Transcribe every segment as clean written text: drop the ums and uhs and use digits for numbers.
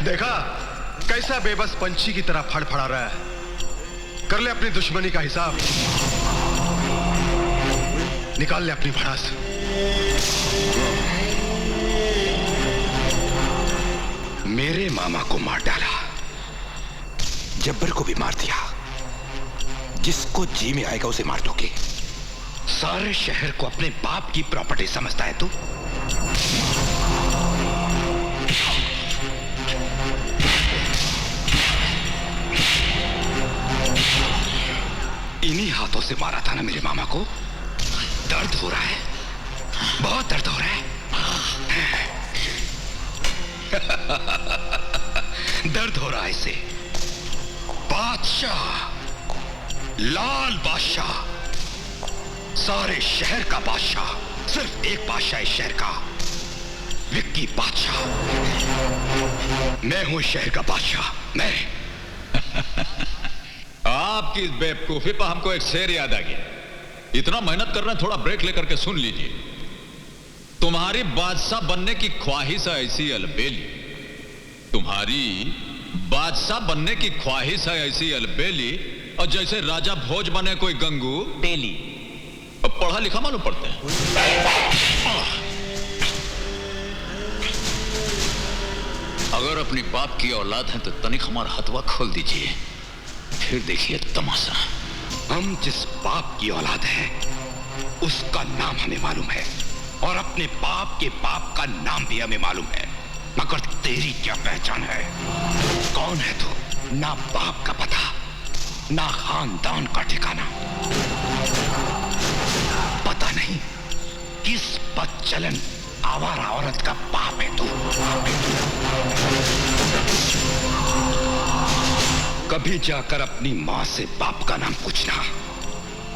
देखा कैसा बेबस पंछी की तरह फड़फड़ा रहा है। कर ले अपनी दुश्मनी का हिसाब, निकाल ले अपनी भड़ास। मेरे मामा को मार डाला, जब्बर को भी मार दिया। जिसको जी में आएगा उसे मार दोगे। सारे शहर को अपने बाप की प्रॉपर्टी समझता है तू? इन्हीं हाथों से मारा था ना मेरे मामा को। दर्द हो रहा है, बहुत दर्द हो रहा है। दर्द हो रहा है इसे। बादशाह, लाल बादशाह, सारे शहर का बादशाह, सिर्फ एक बादशाह इस शहर का, विक्की बादशाह। मैं हूं शहर का बादशाह, मैं। आपकी इस बेवकूफी पर हमको एक शेर याद आ गया। इतना मेहनत कर रहे हैं, थोड़ा ब्रेक लेकर के सुन लीजिए। तुम्हारी बादशाह बनने की ख्वाहिश है ऐसी अलबेली, तुम्हारी बादशाह बनने की ख्वाहिश है ऐसी अलबेली, और जैसे राजा भोज बने कोई गंगू तेली। अब पढ़ा लिखा मालूम पड़ते हैं। अगर अपनी बाप की औलाद है तो तनिक हमारा हथवा खोल दीजिए, फिर देखिए तमाशा। हम जिस बाप की औलाद हैं, उसका नाम हमें मालूम है, और अपने बाप के बाप का नाम भी हमें मालूम है। मगर तेरी क्या पहचान है? कौन है तू? ना बाप का पता, ना खानदान का ठिकाना। पता नहीं किस बदचलन आवारा औरत का बाप है तू। कभी जाकर अपनी मां से बाप का नाम पूछना,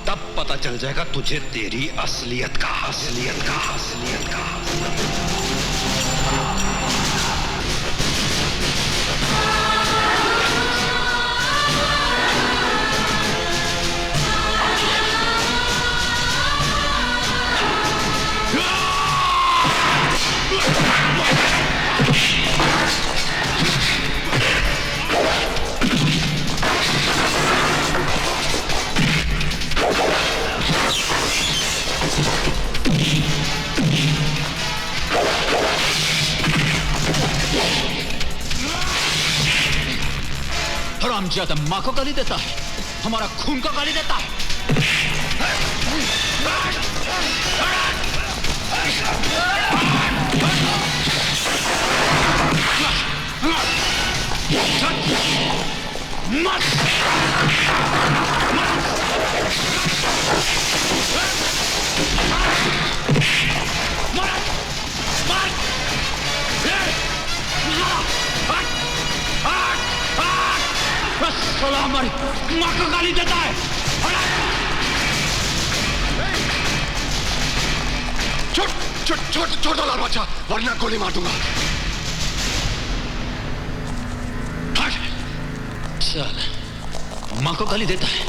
तब पता चल जाएगा तुझे तेरी असलियत का। हरामजादा मां को गाली देता है, हमारा खून को गाली देता है। हमारी मां को गाली देता है। छोड़ दो लाल बादशाह, वरना गोली मार दूंगा। चल, मां को गाली देता है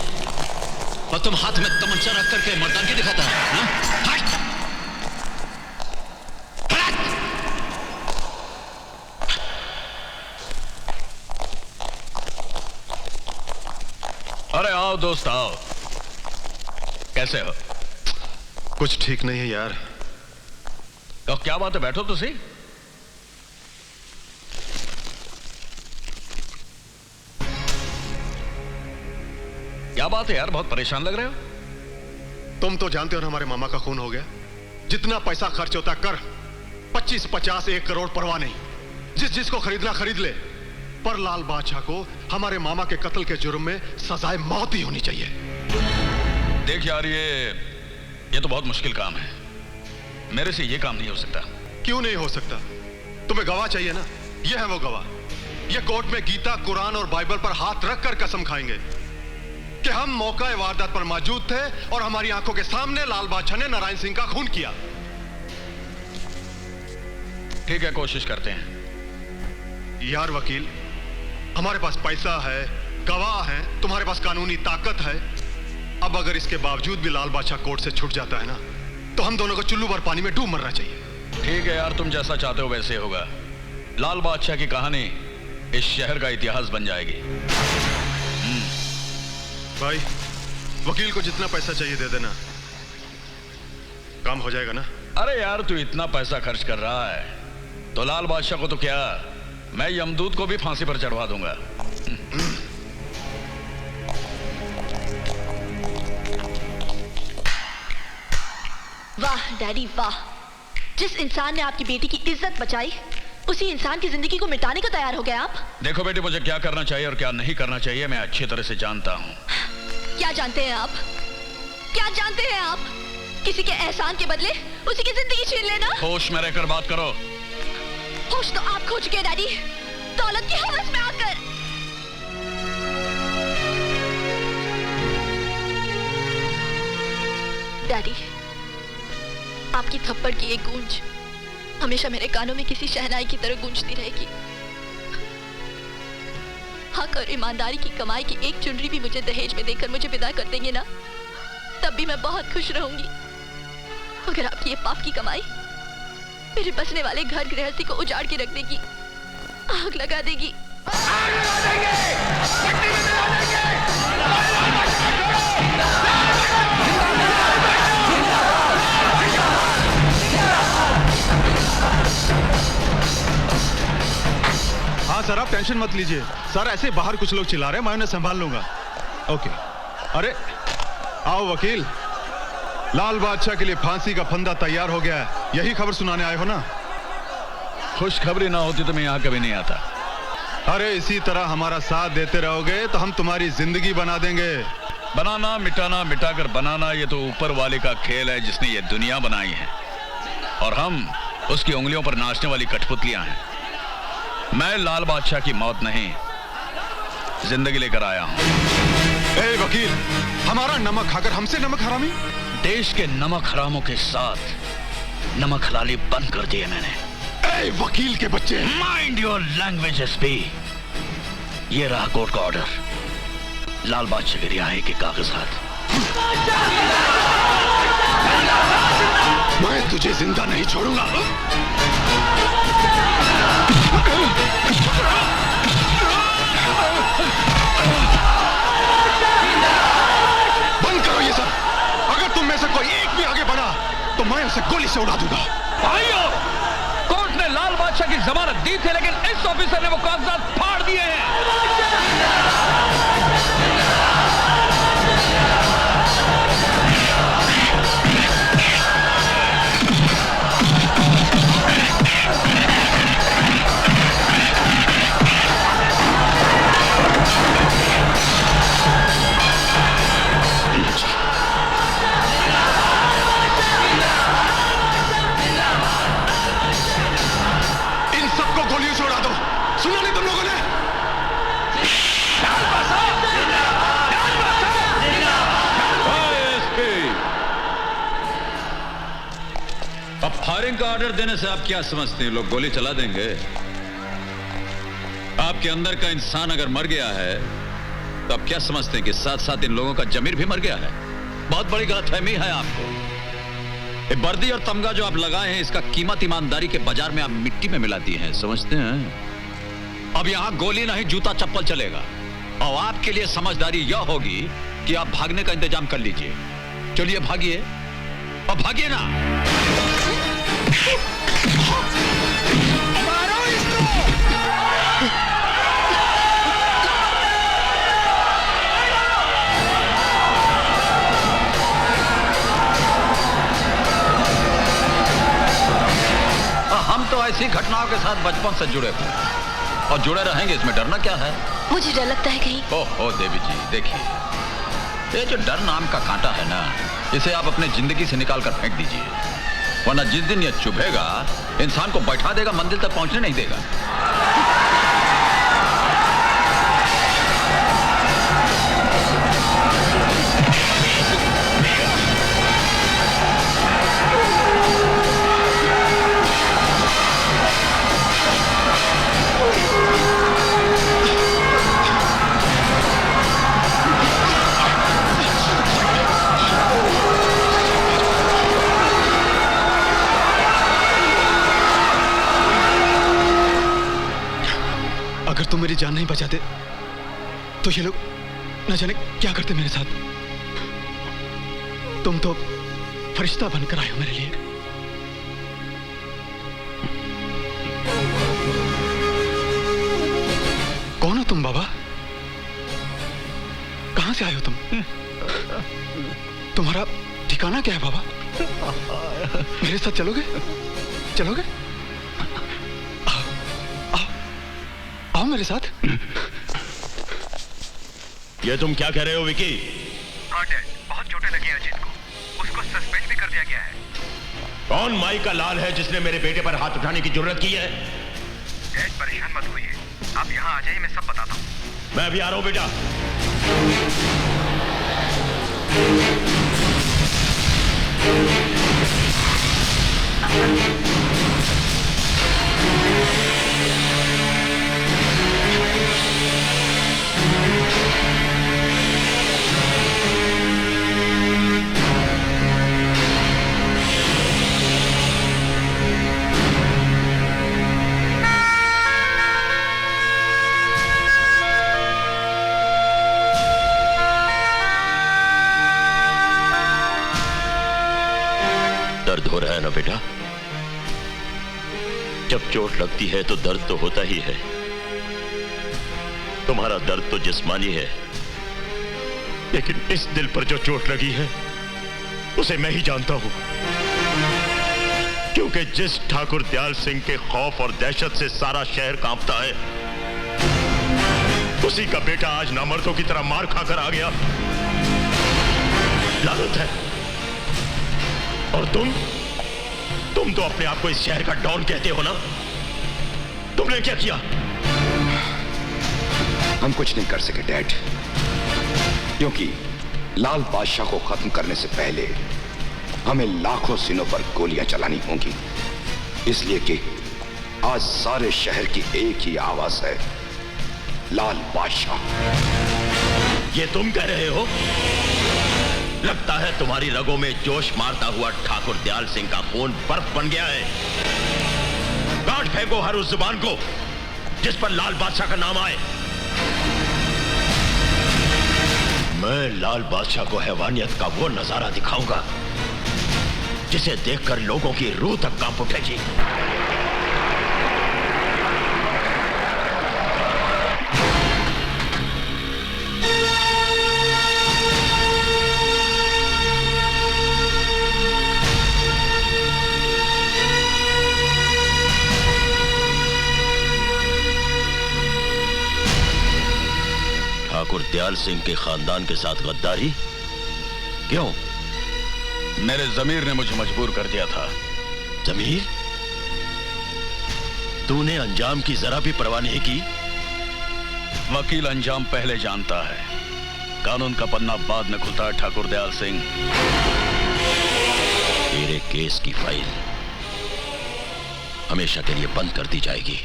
और तुम हाथ में तमंचा रख करके मर्दानगी दिखाता है। अरे आओ दोस्त आओ, कैसे हो? कुछ ठीक नहीं है यार। तो क्या बात है, बैठो तो सही। क्या बात है यार, बहुत परेशान लग रहे हो। तुम तो जानते हो ना हमारे मामा का खून हो गया। जितना पैसा खर्च होता कर, 25, 50, 1 करोड़ परवाह नहीं। जिसको खरीदना खरीद ले, पर लाल बादशाह को हमारे मामा के कत्ल के जुर्म में सजाए मौत ही होनी चाहिए। देख यार, ये तो बहुत मुश्किल काम है। मेरे से ये काम नहीं हो सकता। क्यों नहीं हो सकता? तुम्हें गवाह चाहिए ना। ये है वो गवाह। ये कोर्ट में गीता, कुरान और बाइबल पर हाथ रखकर कसम खाएंगे कि हम मौका वारदात पर मौजूद थे और हमारी आंखों के सामने लाल बादशाह ने नारायण सिंह का खून किया। ठीक है, कोशिश करते हैं। यार वकील, हमारे पास पैसा है, गवाह है, तुम्हारे पास कानूनी ताकत है, अब अगर इसके बावजूद भी लाल बादशाह कोर्ट से छूट जाता है ना, तो हम दोनों को चुल्लू भर पानी में डूब मरना चाहिए। ठीक है यार, तुम जैसा चाहते हो वैसे होगा। लाल बादशाह की कहानी इस शहर का इतिहास बन जाएगी। भाई, वकील को जितना पैसा चाहिए दे देना, काम हो जाएगा ना? अरे यार, तू इतना पैसा खर्च कर रहा है तो लाल बादशाह को तो क्या, मैं यमदूत को भी फांसी पर चढ़वा दूंगा। वाह डैडी वाह, जिस इंसान ने आपकी बेटी की इज्जत बचाई, उसी इंसान की जिंदगी को मिटाने को तैयार हो गए आप। देखो बेटी, मुझे क्या करना चाहिए और क्या नहीं करना चाहिए मैं अच्छी तरह से जानता हूँ। क्या जानते हैं आप? क्या जानते हैं आप? किसी के एहसान के बदले उसी की जिंदगी छीन लेना। होश में रहकर बात करो। होश तो आप खो चुके हैं डैडी, दौलत की हवस में आकर। डैडी, आपकी थप्पड़ की एक गूंज हमेशा मेरे कानों में किसी शहनाई की तरह गूंजती रहेगी। हक और ईमानदारी की कमाई की एक चुनरी भी मुझे दहेज में देकर मुझे विदा कर देंगे ना, तब भी मैं बहुत खुश रहूंगी। अगर आपकी ये पाप की कमाई मेरे बसने वाले घर गृहस्थी को उजाड़ के रख देगी, आग लगा देगी। हाँ सर, आप टेंशन मत लीजिए। सर, ऐसे बाहर कुछ लोग चिल्ला रहे हैं, मैं उन्हें संभाल लूंगा। ओके। अरे आओ वकील, लाल बादशाह के लिए फांसी का फंदा तैयार हो गया है, यही खबर सुनाने आए हो ना? खुशखबरी ना होती तो मैं यहाँ कभी नहीं आता। अरे इसी तरह हमारा साथ देते रहोगे तो हम तुम्हारी जिंदगी बना देंगे। बनाना मिटाना, मिटाकर बनाना, ये तो ऊपर वाले का खेल है जिसने ये दुनिया बनाई है, और हम उसकी उंगलियों पर नाचने वाली कठपुतलियां हैं। मैं लाल बादशाह की मौत नहीं, जिंदगी लेकर आया हूं। ए वकील, हमारा नमक खाकर हमसे नमक हरामी? देश के नमक हरामों के साथ नमक हलाली बंद कर दिए मैंने। ए वकील के बच्चे, माइंड योर लैंग्वेज एसपी। ये रहा कोर्ट का ऑर्डर, लाल बादशाह की रिहाई के कागजात। मैं तुझे जिंदा नहीं छोड़ूंगा। बंद करो ये सब। अगर तुम में से कोई एक भी आगे बढ़ा तो मैं उसे गोली से उड़ा दूंगा। भाइयों, कोर्ट ने लाल बादशाह की जमानत दी थी, लेकिन इस ऑफिसर ने वो कागजात फाड़ दिए हैं। इन सबको गोलियों से उड़ा दो। सुना नहीं तुम लोगों ने? अब फायरिंग का ऑर्डर देने से आप क्या समझते हैं, लोग गोली चला देंगे? आपके अंदर का इंसान अगर मर गया है तो आप क्या समझते हैं कि साथ साथ इन लोगों का जमीर भी मर गया है? बहुत बड़ी गलतफहमी है आपको। ये वर्दी और तमगा जो आप लगाए हैं, इसका कीमत ईमानदारी के बाजार में आप मिट्टी में मिलाती हैं, समझते हैं? अब यहां गोली नहीं, जूता चप्पल चलेगा। और आपके लिए समझदारी यह होगी कि आप भागने का इंतजाम कर लीजिए। चलिए भागिए, और भागिए ना। मारो इसको। हम तो ऐसी घटनाओं के साथ बचपन से जुड़े हुए हैं और जुड़े रहेंगे, इसमें डरना क्या है? मुझे डर लगता है कहीं। ओहो देवी जी, देखिए, ये जो डर नाम का कांटा है ना, इसे आप अपने जिंदगी से निकाल कर फेंक दीजिए, वरना जिस दिन ये चुभेगा इंसान को बैठा देगा, मंजिल तक पहुंचने नहीं देगा। जान नहीं बचाते तो ये लोग न जाने क्या करते मेरे साथ। तुम तो फरिश्ता बनकर आए हो मेरे लिए। कौन हो तुम बाबा? कहां से आए हो तुम? तुम्हारा ठिकाना क्या है बाबा? मेरे साथ चलोगे? चलोगे? आओ, आओ, आओ मेरे साथ। ये तुम क्या कह रहे हो विकी? हाँ डैड, बहुत चोटें लगी हैं अजीत को। उसको सस्पेंड भी कर दिया गया है। कौन माई का लाल है जिसने मेरे बेटे पर हाथ उठाने की जरूरत की है? डैड परेशान मत होइए, आप यहाँ आ जाइए, मैं सब बताता हूँ। मैं अभी आ रहा हूं बेटा। दर्द हो रहा है ना बेटा? जब चोट लगती है तो दर्द तो होता ही है। तुम्हारा दर्द तो जिस्मानी है, लेकिन इस दिल पर जो चोट लगी है उसे मैं ही जानता हूं। क्योंकि जिस ठाकुर दयाल सिंह के खौफ और दहशत से सारा शहर कांपता है, उसी का बेटा आज नामर्दों की तरह मार खाकर आ गया। लानत है। और तुम तो अपने आप को इस शहर का डॉन कहते हो ना? तुमने क्या किया? हम कुछ नहीं कर सके डैड, क्योंकि लाल बादशाह को खत्म करने से पहले हमें लाखों सिनों पर गोलियां चलानी होंगी। इसलिए कि आज सारे शहर की एक ही आवाज है, लाल बादशाह। ये तुम कह रहे हो? लगता है तुम्हारी रगों में जोश मारता हुआ ठाकुर दयाल सिंह का खून बर्फ बन गया है। काट फेंको हर उस जुबान को जिस पर लाल बादशाह का नाम आए। मैं लाल बादशाह को हैवानियत का वो नजारा दिखाऊंगा जिसे देखकर लोगों की रूह तक कांप उठेगी। ठाकुर दयाल सिंह के खानदान के साथ गद्दारी क्यों? मेरे जमीर ने मुझे मजबूर कर दिया था। जमीर? तूने अंजाम की जरा भी परवाह नहीं की? वकील अंजाम पहले जानता है, कानून का पन्ना बाद में खुलता है। ठाकुर दयाल सिंह, तेरे केस की फाइल हमेशा के लिए बंद कर दी जाएगी।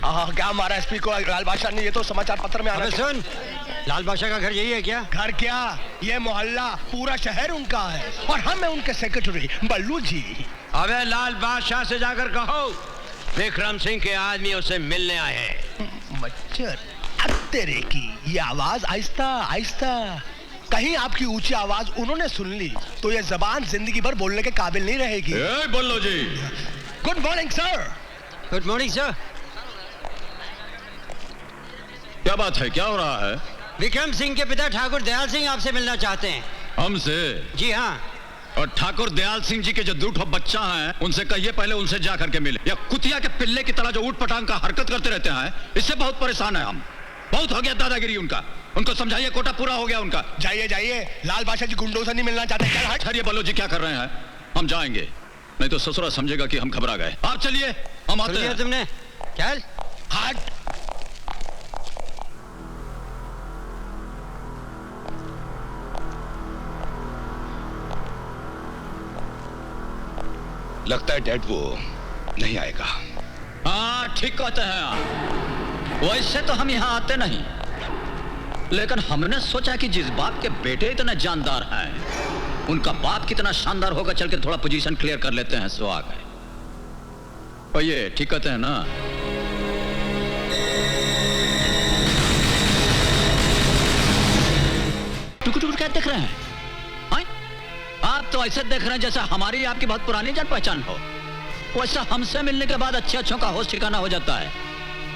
क्या मारा एसपी को लाल बादशाह ने? ये तो समाचार पत्र में आना। सुन, लाल बादशाह का घर यही है क्या? घर क्या, ये मोहल्ला पूरा शहर उनका है और हम हैं उनके सेक्रेटरी बल्लू जी। अबे लाल बादशाह से जाकर कहो विक्रम सिंह के आदमी उसे मिलने आए हैं। मच्छर तेरे की ये आवाज आहिस्ता आहिस्ता, कहीं आपकी ऊंची आवाज उन्होंने सुन ली तो ये जबान जिंदगी भर बोलने के काबिल नहीं रहेगी। बोलो जी। Good morning sir. Good morning sir. क्या बात है, क्या हो रहा है? विक्रम सिंह के पिता ठाकुर दयाल सिंह आपसे मिलना चाहते हैं। हमसे? जी हाँ। और ठाकुर दयाल सिंह जी के जो दूठो बच्चा हैं उनसे कहिए पहले उनसे जा करके मिले। या कुतिया के पिल्ले की तरह जो ऊट पटांग का हरकत करते रहते हैं, इससे बहुत परेशान है हम। बहुत हो गया दादागिरी उनका। उनको समझाइए, कोटा पूरा हो गया उनका। जाइए जाइए, लाल बादशाह जी गुंडों से नहीं मिलना चाहते। ठहरिए बल्लू जी, क्या कर रहे हैं? हम जाएंगे, नहीं तो ससुरा समझेगा कि हम घबरा गए। आप चलिए, हम आते हैं। तुमने चल। हट। लगता है डैड वो नहीं आएगा। हाँ ठीक कहते हैं आप। वैसे तो हम यहाँ आते नहीं, लेकिन हमने सोचा कि जिस बाप के बेटे इतने जानदार हैं, उनका बाप कितना शानदार होगा, चल के थोड़ा पोजीशन क्लियर कर लेते हैं। सो आ गए। और ये ठीक कहते हैं ना? क्या देख रहे हैं? हाँ? आप तो ऐसे देख रहे हैं जैसा हमारी आपकी बहुत पुरानी जान पहचान हो। वैसा हमसे मिलने के बाद अच्छे अच्छों का होश ठिकाना हो जाता है।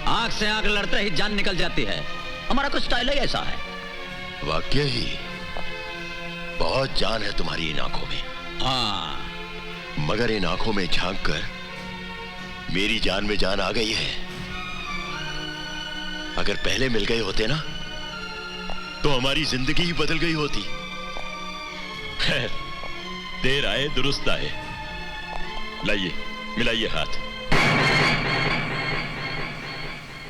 आंख से आंख लड़ते ही जान निकल जाती है। हमारा कुछ स्टाइल ही ऐसा है। वाकई ही बहुत जान है तुम्हारी इन आंखों में। हाँ, मगर इन आंखों में झांक कर मेरी जान में जान आ गई है। अगर पहले मिल गए होते ना तो हमारी जिंदगी ही बदल गई होती। खैर, देर आए दुरुस्त आए। लाइए, मिलाइए हाथ।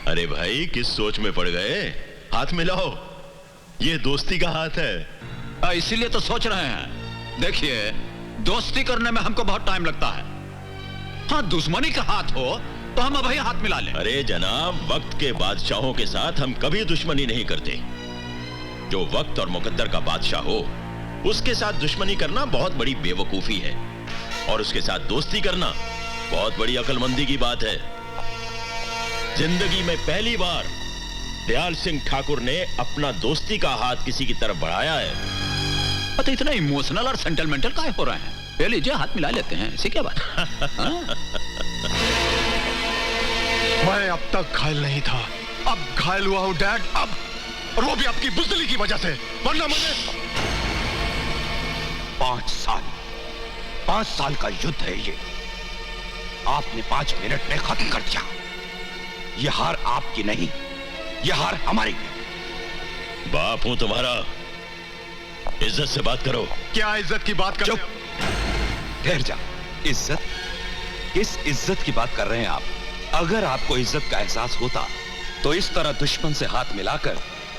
अरे भाई, किस सोच में पड़ गए? हाथ मिलाओ, ये दोस्ती का हाथ है। इसीलिए तो सोच रहे हैं। देखिए, दोस्ती करने में हमको बहुत टाइम लगता है। हाँ, दुश्मनी का हाथ हो तो हम अभी हाथ मिला लें। अरे जनाब, वक्त के बादशाहों के साथ हम कभी दुश्मनी नहीं करते। जो वक्त और मुकद्दर का बादशाह हो उसके साथ दुश्मनी करना बहुत बड़ी बेवकूफी है, और उसके साथ दोस्ती करना बहुत बड़ी अक्लमंदी की बात है। जिंदगी में पहली बार दयाल सिंह ठाकुर ने अपना दोस्ती का हाथ किसी की तरफ बढ़ाया है। तो इतना इमोशनल और सेंटिमेंटल काहे हो रहे हैं? ले लीजिए, हाथ मिला लेते हैं, ऐसी क्या बात? मैं अब तक घायल नहीं था, अब घायल हुआ हूं डैड। अब, और वो भी आपकी बुज़दिली की वजह से, वरना मैंने 5 साल का युद्ध है ये। आपने 5 मिनट में खत्म कर दिया। ये हार आपकी नहीं, ये हार हमारी है। बाप हूं तुम्हारा, इज्जत से बात करो। क्या इज्जत की बात कर रहे हो? ठहर जा। इज्जत? किस इज्जत की बात कर रहे हैं आप? अगर आपको इज्जत का एहसास होता तो इस तरह दुश्मन से हाथ मिलाकर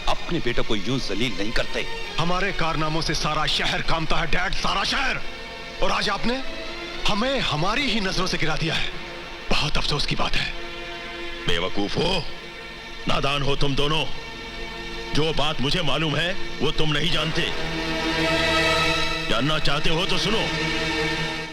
अपने बेटे को यूं जलील नहीं करते। हमारे कारनामों से सारा शहर कामता है डैड, सारा शहर। और आज आपने हमें हमारी ही नजरों से गिरा दिया है। बहुत अफसोस की बात है। बेवकूफ हो, नादान हो तुम दोनों। जो बात मुझे मालूम है वो तुम नहीं जानते। जानना चाहते हो तो सुनो।